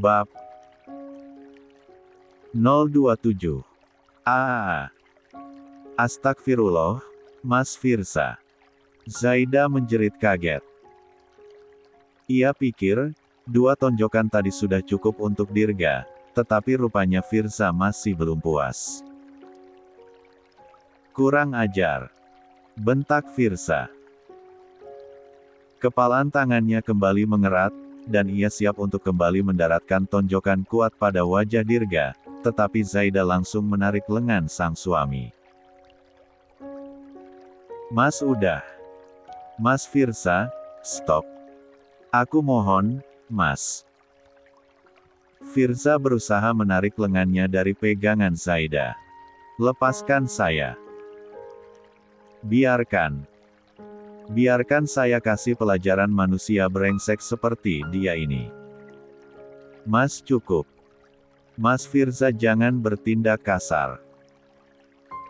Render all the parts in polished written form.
Bab 027. Astagfirullah, Mas Firsa. Zaida menjerit kaget. Ia pikir, 2 tonjokan tadi sudah cukup untuk Dirga, tetapi rupanya Firsa masih belum puas. Kurang ajar, bentak Firsa. Kepalan tangannya kembali mengerat, dan ia siap untuk kembali mendaratkan tonjokan kuat pada wajah Dirga, tetapi Zaida langsung menarik lengan sang suami. Mas udah. Mas Firsa, stop. Aku mohon, Mas. Firsa berusaha menarik lengannya dari pegangan Zaida. Lepaskan saya. Biarkan. Biarkan saya kasih pelajaran manusia brengsek seperti dia ini. Mas cukup. Mas Firsa jangan bertindak kasar.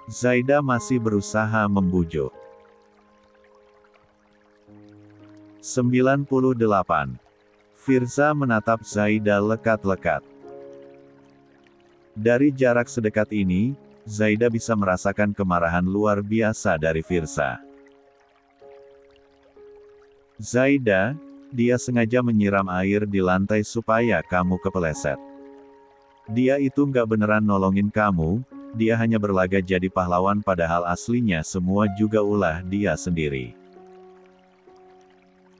Zaida masih berusaha membujuk. 98. Firsa menatap Zaida lekat-lekat. Dari jarak sedekat ini, Zaida bisa merasakan kemarahan luar biasa dari Firsa. Zaida, dia sengaja menyiram air di lantai supaya kamu kepeleset. Dia itu nggak beneran nolongin kamu, dia hanya berlaga jadi pahlawan padahal aslinya semua juga ulah dia sendiri.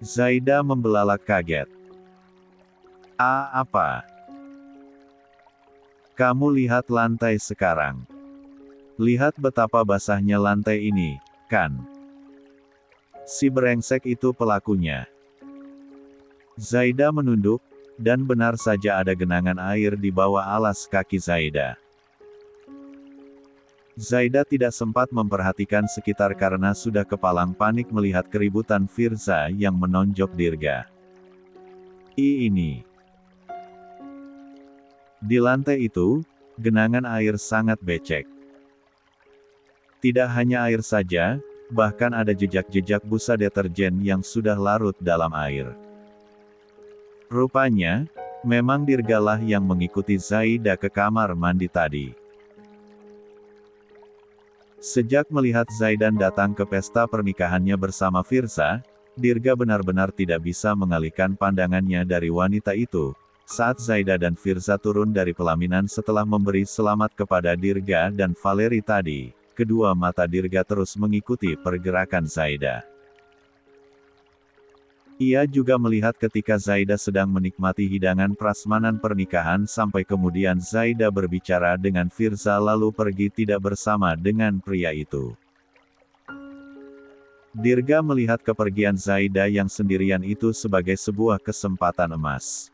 Zaida membelalak kaget. Apa? Kamu lihat lantai sekarang. Lihat betapa basahnya lantai ini, kan? Si brengsek itu pelakunya. Zaida menunduk, dan benar saja ada genangan air di bawah alas kaki Zaida. Zaida tidak sempat memperhatikan sekitar karena sudah kepalang panik melihat keributan Firsa yang menonjok Dirga. Ini. Di lantai itu, genangan air sangat becek. Tidak hanya air saja, bahkan ada jejak-jejak busa deterjen yang sudah larut dalam air. Rupanya, memang Dirgalah yang mengikuti Zaida ke kamar mandi tadi. Sejak melihat Zaidan datang ke pesta pernikahannya bersama Firsa, Dirga benar-benar tidak bisa mengalihkan pandangannya dari wanita itu. Saat Zaida dan Firsa turun dari pelaminan setelah memberi selamat kepada Dirga dan Valeri tadi, kedua mata Dirga terus mengikuti pergerakan Zaida. Ia juga melihat ketika Zaida sedang menikmati hidangan prasmanan pernikahan sampai kemudian Zaida berbicara dengan Firsa lalu pergi tidak bersama dengan pria itu. Dirga melihat kepergian Zaida yang sendirian itu sebagai sebuah kesempatan emas.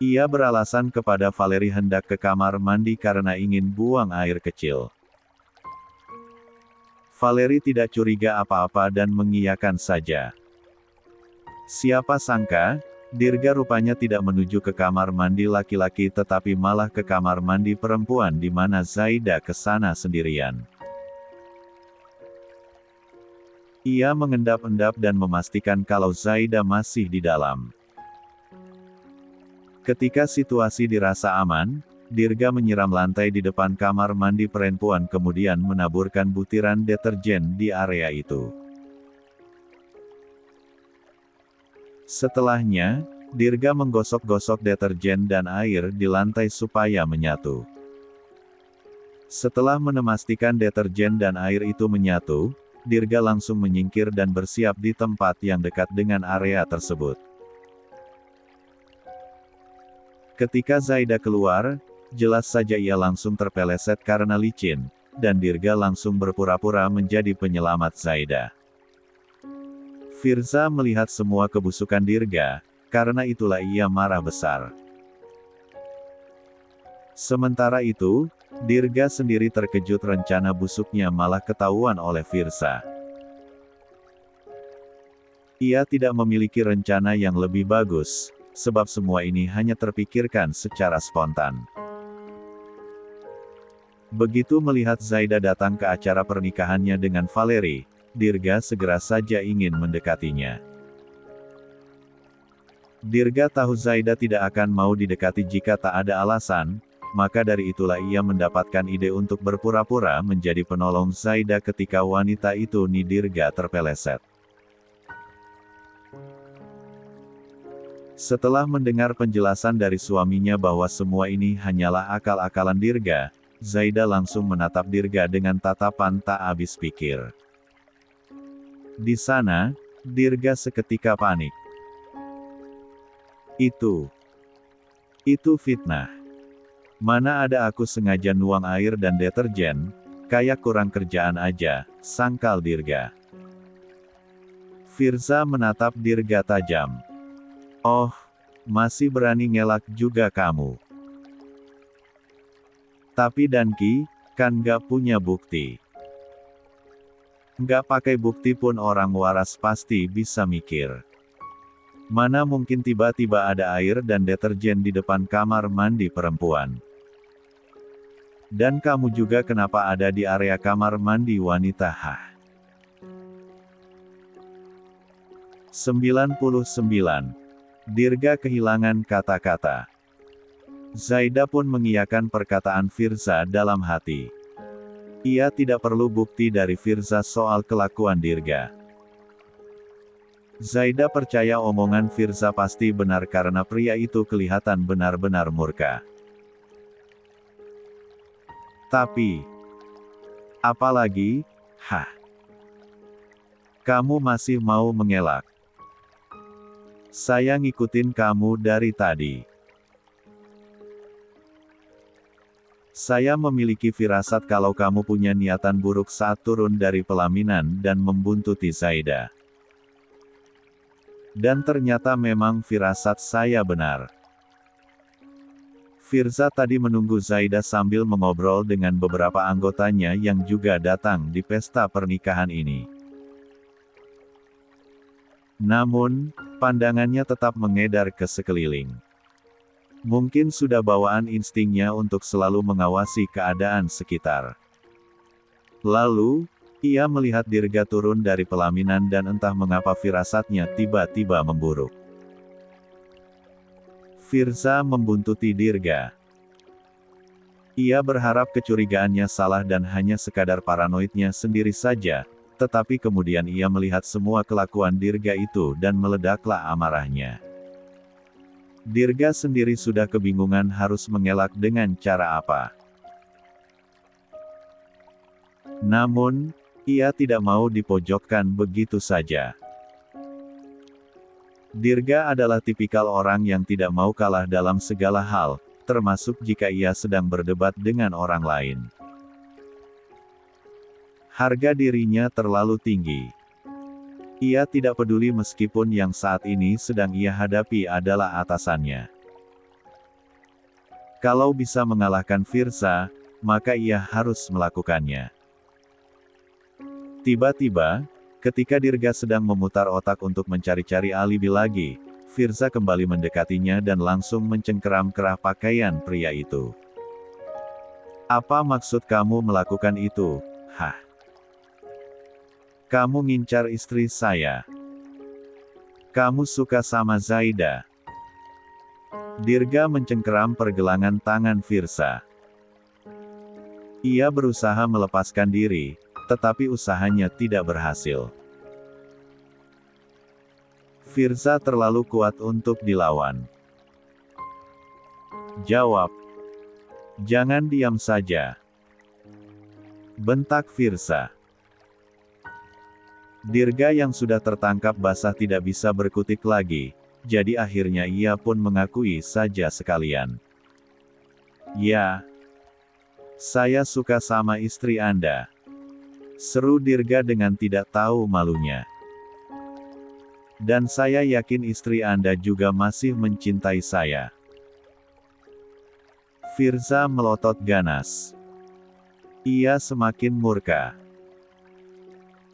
Ia beralasan kepada Valeri hendak ke kamar mandi karena ingin buang air kecil. Valeri tidak curiga apa-apa dan mengiyakan saja. Siapa sangka, Dirga rupanya tidak menuju ke kamar mandi laki-laki tetapi malah ke kamar mandi perempuan di mana Zaida ke sana sendirian. Ia mengendap-endap dan memastikan kalau Zaida masih di dalam. Ketika situasi dirasa aman, Dirga menyiram lantai di depan kamar mandi perempuan kemudian menaburkan butiran deterjen di area itu. Setelahnya, Dirga menggosok-gosok deterjen dan air di lantai supaya menyatu. Setelah memastikan deterjen dan air itu menyatu, Dirga langsung menyingkir dan bersiap di tempat yang dekat dengan area tersebut. Ketika Zaida keluar, jelas saja ia langsung terpeleset karena licin, dan Dirga langsung berpura-pura menjadi penyelamat Zaida. Firsa melihat semua kebusukan Dirga, karena itulah ia marah besar. Sementara itu, Dirga sendiri terkejut rencana busuknya malah ketahuan oleh Firsa. Ia tidak memiliki rencana yang lebih bagus, sebab semua ini hanya terpikirkan secara spontan. Begitu melihat Zaida datang ke acara pernikahannya dengan Valeri, Dirga segera saja ingin mendekatinya. Dirga tahu Zaida tidak akan mau didekati jika tak ada alasan, maka dari itulah ia mendapatkan ide untuk berpura-pura menjadi penolong Zaida ketika wanita itu Dirga terpeleset. Setelah mendengar penjelasan dari suaminya bahwa semua ini hanyalah akal-akalan Dirga, Zaida langsung menatap Dirga dengan tatapan tak habis pikir. Di sana, Dirga seketika panik. Itu fitnah. Mana ada aku sengaja nuang air dan deterjen, kayak kurang kerjaan aja, sangkal Dirga. Firza menatap Dirga tajam. Oh, masih berani ngelak juga kamu. Tapi Danki, kan gak punya bukti. Gak pakai bukti pun orang waras pasti bisa mikir. Mana mungkin tiba-tiba ada air dan deterjen di depan kamar mandi perempuan. Dan kamu juga kenapa ada di area kamar mandi wanita? 99. Dirga kehilangan kata-kata. Zaida pun mengiyakan perkataan Firza dalam hati. Ia tidak perlu bukti dari Firza soal kelakuan Dirga. Zaida percaya omongan Firza pasti benar karena pria itu kelihatan benar-benar murka. Tapi, apalagi, kamu masih mau mengelak. Saya ngikutin kamu dari tadi. Saya memiliki firasat kalau kamu punya niatan buruk saat turun dari pelaminan dan membuntuti Zaida. Dan ternyata memang firasat saya benar. Firza tadi menunggu Zaida sambil mengobrol dengan beberapa anggotanya yang juga datang di pesta pernikahan ini. Namun, pandangannya tetap mengedar ke sekeliling. Mungkin sudah bawaan instingnya untuk selalu mengawasi keadaan sekitar. Lalu, ia melihat Dirga turun dari pelaminan dan entah mengapa firasatnya tiba-tiba memburuk. Firza membuntuti Dirga. Ia berharap kecurigaannya salah dan hanya sekadar paranoidnya sendiri saja. Tetapi kemudian ia melihat semua kelakuan Dirga itu dan meledaklah amarahnya. Dirga sendiri sudah kebingungan harus mengelak dengan cara apa. Namun, ia tidak mau dipojokkan begitu saja. Dirga adalah tipikal orang yang tidak mau kalah dalam segala hal, termasuk jika ia sedang berdebat dengan orang lain. Harga dirinya terlalu tinggi. Ia tidak peduli meskipun yang saat ini sedang ia hadapi adalah atasannya. Kalau bisa mengalahkan Firza, maka ia harus melakukannya. Tiba-tiba, ketika Dirga sedang memutar otak untuk mencari-cari alibi lagi, Firza kembali mendekatinya dan langsung mencengkeram kerah pakaian pria itu. Apa maksud kamu melakukan itu? Kamu ngincar istri saya. Kamu suka sama Zaida. Dirga mencengkeram pergelangan tangan Firza. Ia berusaha melepaskan diri, tetapi usahanya tidak berhasil. Firza terlalu kuat untuk dilawan. Jawab. Jangan diam saja. Bentak Firza. Dirga yang sudah tertangkap basah tidak bisa berkutik lagi, jadi akhirnya ia pun mengakui saja sekalian. Ya, saya suka sama istri Anda. Seru Dirga dengan tidak tahu malunya. Dan saya yakin istri Anda juga masih mencintai saya. Firza melotot ganas. Ia semakin murka.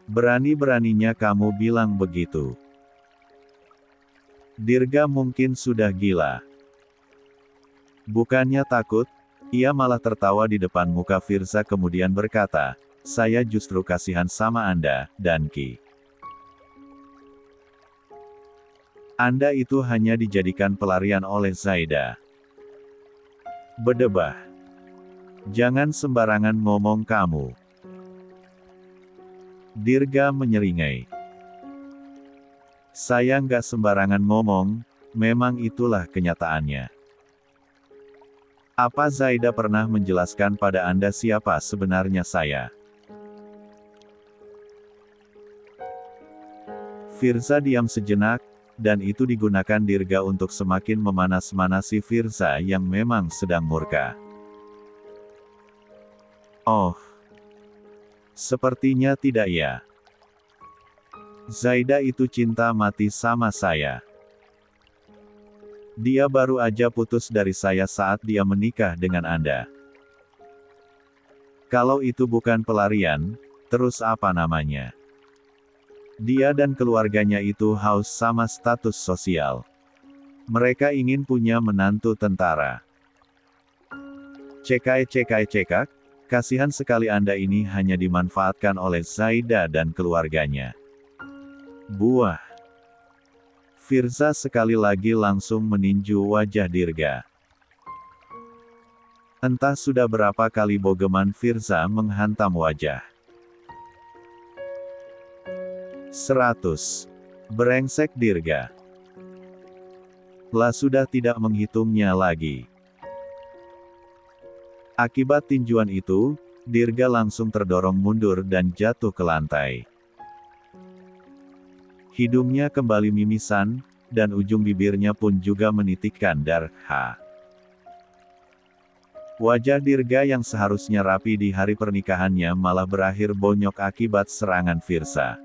Berani-beraninya kamu bilang begitu. Dirga mungkin sudah gila. Bukannya takut, ia malah tertawa di depan muka Firza kemudian berkata, saya justru kasihan sama Anda, Danki. Anda itu hanya dijadikan pelarian oleh Zaida. Bedebah. Jangan sembarangan ngomong kamu. Dirga menyeringai. Saya nggak sembarangan ngomong, memang itulah kenyataannya. Apa Zaida pernah menjelaskan pada Anda siapa sebenarnya saya? Firza diam sejenak, dan itu digunakan Dirga untuk semakin memanas-manasi Firza yang memang sedang murka. Oh, sepertinya tidak ya. Zaida itu cinta mati sama saya. Dia baru aja putus dari saya saat dia menikah dengan Anda. Kalau itu bukan pelarian, terus apa namanya? Dia dan keluarganya itu haus sama status sosial. Mereka ingin punya menantu tentara. Cekak, kasihan sekali Anda ini hanya dimanfaatkan oleh Zaida dan keluarganya. Buah. Firza sekali lagi langsung meninju wajah Dirga. Entah sudah berapa kali bogeman Firza menghantam wajah. 100. Brengsek Dirga. Lah sudah tidak menghitungnya lagi. Akibat tinjuan itu, Dirga langsung terdorong mundur dan jatuh ke lantai. Hidungnya kembali mimisan, dan ujung bibirnya pun juga menitikkan darah. Wajah Dirga yang seharusnya rapi di hari pernikahannya malah berakhir bonyok akibat serangan Firza.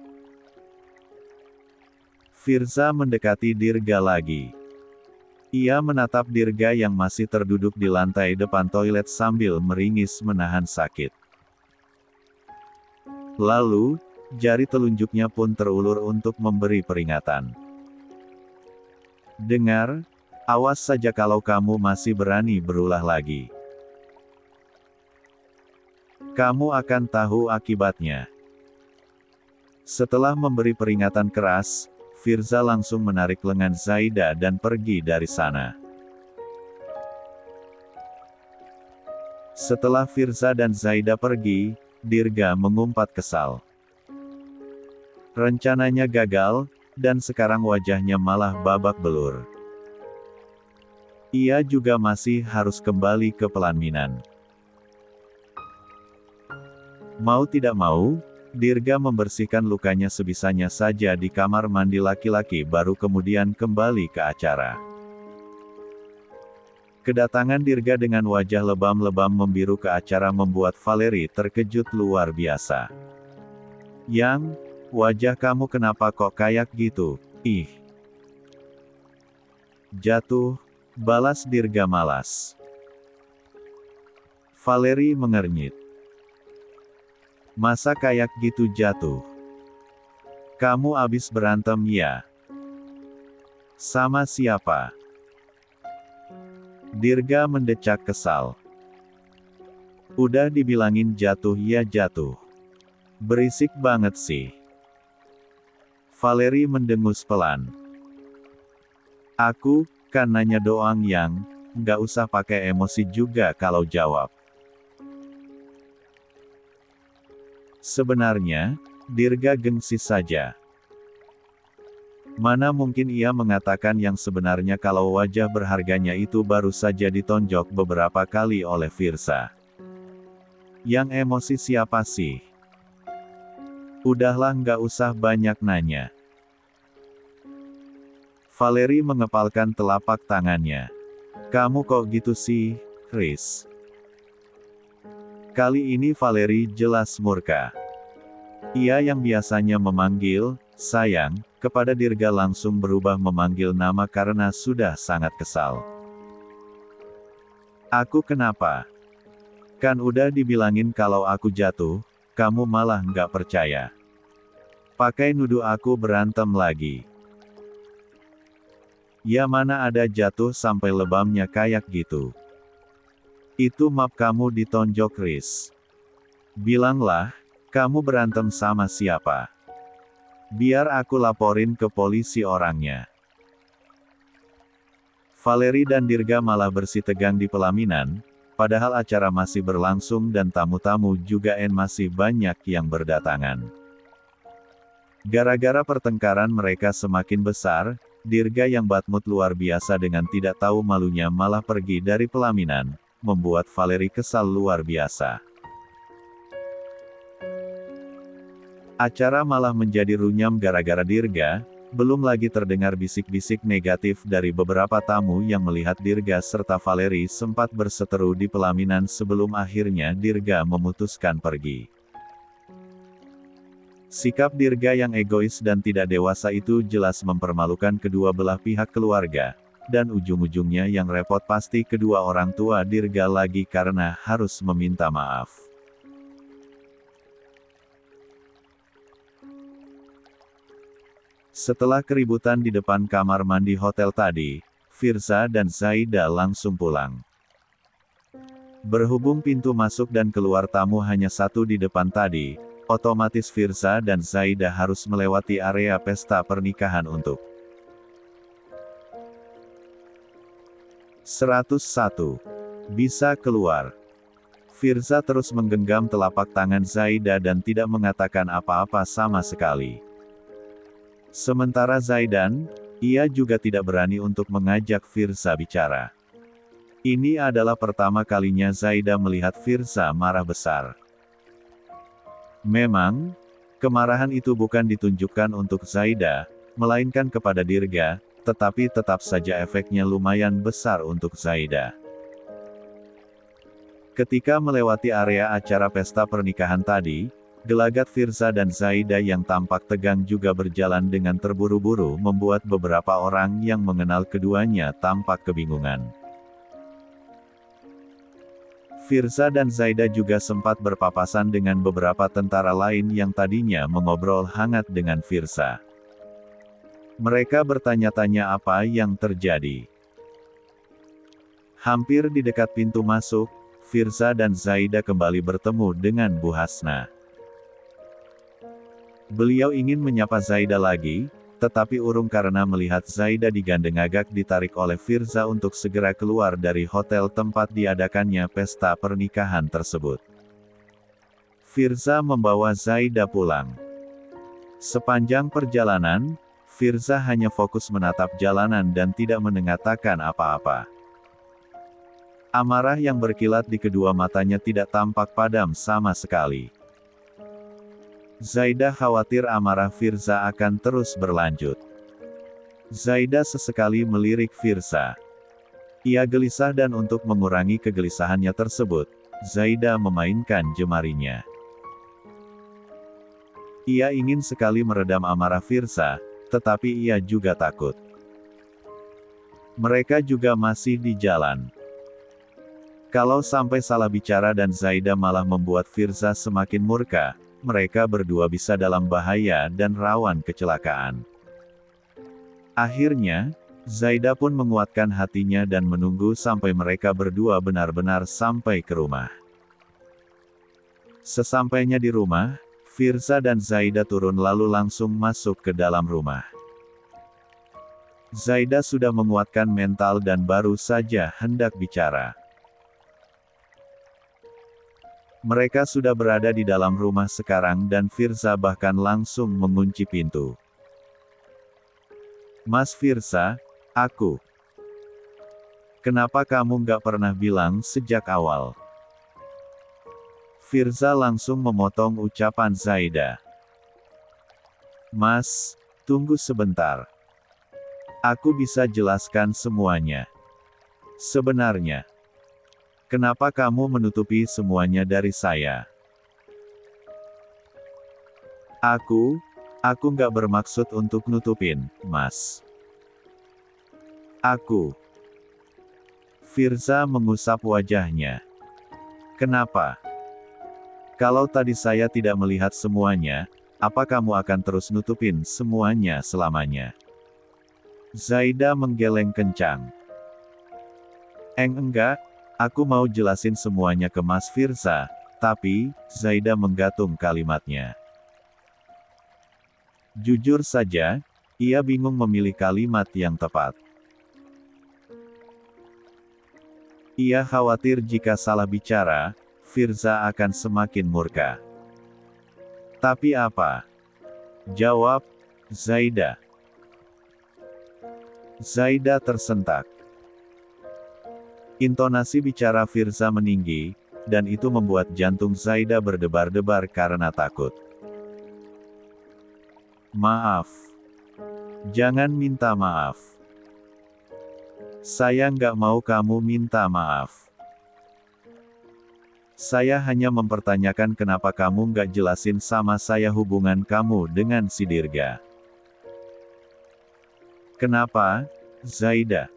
Firza mendekati Dirga lagi. Ia menatap Dirga yang masih terduduk di lantai depan toilet sambil meringis menahan sakit. Lalu, jari telunjuknya pun terulur untuk memberi peringatan. Dengar, awas saja kalau kamu masih berani berulah lagi. Kamu akan tahu akibatnya. Setelah memberi peringatan keras, Firza langsung menarik lengan Zaida dan pergi dari sana. Setelah Firza dan Zaida pergi, Dirga mengumpat kesal. Rencananya gagal, dan sekarang wajahnya malah babak belur. Ia juga masih harus kembali ke pelaminan. Mau tidak mau, Dirga membersihkan lukanya sebisanya saja di kamar mandi laki-laki baru kemudian kembali ke acara. Kedatangan Dirga dengan wajah lebam-lebam membiru ke acara membuat Valeri terkejut luar biasa. Yang, wajah kamu kenapa kok kayak gitu? Ih. Jatuh, balas Dirga malas. Valeri mengernyit. Masa kayak gitu jatuh? Kamu abis berantem ya? Sama siapa? Dirga mendecak kesal. Udah dibilangin jatuh ya jatuh. Berisik banget sih. Valeri mendengus pelan. Aku, kan nanya doang yang, nggak usah pakai emosi juga kalau jawab. Sebenarnya, Dirga gengsi saja. Mana mungkin ia mengatakan yang sebenarnya kalau wajah berharganya itu baru saja ditonjok beberapa kali oleh Firza. Yang emosi siapa sih? Udahlah nggak usah banyak nanya. Valeri mengepalkan telapak tangannya. Kamu kok gitu sih, Chris? Kali ini Valeri jelas murka. Ia yang biasanya memanggil, sayang, kepada Dirga langsung berubah memanggil nama karena sudah sangat kesal. Aku kenapa? Kan udah dibilangin kalau aku jatuh, kamu malah nggak percaya. Pakai nuduh aku berantem lagi. Ya mana ada jatuh sampai lebamnya kayak gitu. Itu map kamu ditonjok Chris. Bilanglah, kamu berantem sama siapa? Biar aku laporin ke polisi orangnya. Valeri dan Dirga malah bersitegang di pelaminan, padahal acara masih berlangsung dan tamu-tamu juga masih banyak yang berdatangan. Gara-gara pertengkaran mereka semakin besar, Dirga yang badmut luar biasa dengan tidak tahu malunya malah pergi dari pelaminan, membuat Valeri kesal luar biasa. Acara malah menjadi runyam gara-gara Dirga, belum lagi terdengar bisik-bisik negatif dari beberapa tamu yang melihat Dirga serta Valeri sempat berseteru di pelaminan sebelum akhirnya Dirga memutuskan pergi. Sikap Dirga yang egois dan tidak dewasa itu jelas mempermalukan kedua belah pihak keluarga, dan ujung-ujungnya yang repot pasti kedua orang tua Dirga lagi karena harus meminta maaf. Setelah keributan di depan kamar mandi hotel tadi, Firza dan Zaida langsung pulang. Berhubung pintu masuk dan keluar tamu hanya satu di depan tadi, otomatis Firza dan Zaida harus melewati area pesta pernikahan untuk 101. Bisa keluar. Firza terus menggenggam telapak tangan Zaida dan tidak mengatakan apa-apa sama sekali. Sementara Zaidan, ia juga tidak berani untuk mengajak Firza bicara. Ini adalah pertama kalinya Zaida melihat Firza marah besar. Memang, kemarahan itu bukan ditunjukkan untuk Zaida, melainkan kepada Dirga, tetapi tetap saja efeknya lumayan besar untuk Zaida. Ketika melewati area acara pesta pernikahan tadi, gelagat Firza dan Zaida yang tampak tegang juga berjalan dengan terburu-buru membuat beberapa orang yang mengenal keduanya tampak kebingungan. Firza dan Zaida juga sempat berpapasan dengan beberapa tentara lain yang tadinya mengobrol hangat dengan Firza. Mereka bertanya-tanya apa yang terjadi. Hampir di dekat pintu masuk, Firza dan Zaida kembali bertemu dengan Bu Hasna. Beliau ingin menyapa Zaida lagi, tetapi urung karena melihat Zaida digandeng agak ditarik oleh Firza untuk segera keluar dari hotel tempat diadakannya pesta pernikahan tersebut. Firza membawa Zaida pulang. Sepanjang perjalanan, Firza hanya fokus menatap jalanan dan tidak mengatakan apa-apa. Amarah yang berkilat di kedua matanya tidak tampak padam sama sekali. Zaida khawatir amarah Firza akan terus berlanjut. Zaida sesekali melirik Firza. Ia gelisah dan untuk mengurangi kegelisahannya tersebut, Zaida memainkan jemarinya. Ia ingin sekali meredam amarah Firza, tetapi ia juga takut. Mereka juga masih di jalan. Kalau sampai salah bicara dan Zaida malah membuat Firza semakin murka, mereka berdua bisa dalam bahaya dan rawan kecelakaan. Akhirnya, Zaida pun menguatkan hatinya dan menunggu sampai mereka berdua benar-benar sampai ke rumah. Sesampainya di rumah, Firza dan Zaida turun lalu langsung masuk ke dalam rumah. Zaida sudah menguatkan mental dan baru saja hendak bicara. Mereka sudah berada di dalam rumah sekarang dan Firza bahkan langsung mengunci pintu. Mas Firza, aku. Kenapa kamu nggak pernah bilang sejak awal? Firza langsung memotong ucapan Zaida. Mas, tunggu sebentar. Aku bisa jelaskan semuanya. Sebenarnya, kenapa kamu menutupi semuanya dari saya? Aku nggak bermaksud untuk nutupin, Mas. Firza mengusap wajahnya. Kenapa? Kalau tadi saya tidak melihat semuanya, apa kamu akan terus nutupin semuanya selamanya? Zaida menggeleng kencang. Enggak. Aku mau jelasin semuanya ke Mas Firza, tapi, Zaida menggatung kalimatnya. Jujur saja, ia bingung memilih kalimat yang tepat. Ia khawatir jika salah bicara, Firza akan semakin murka. Tapi apa? Jawab Zaida. Zaida tersentak. Intonasi bicara Firza meninggi, dan itu membuat jantung Zaida berdebar-debar karena takut. Maaf. Jangan minta maaf. Saya nggak mau kamu minta maaf. Saya hanya mempertanyakan kenapa kamu nggak jelasin sama saya hubungan kamu dengan si Dirga. Kenapa, Zaida?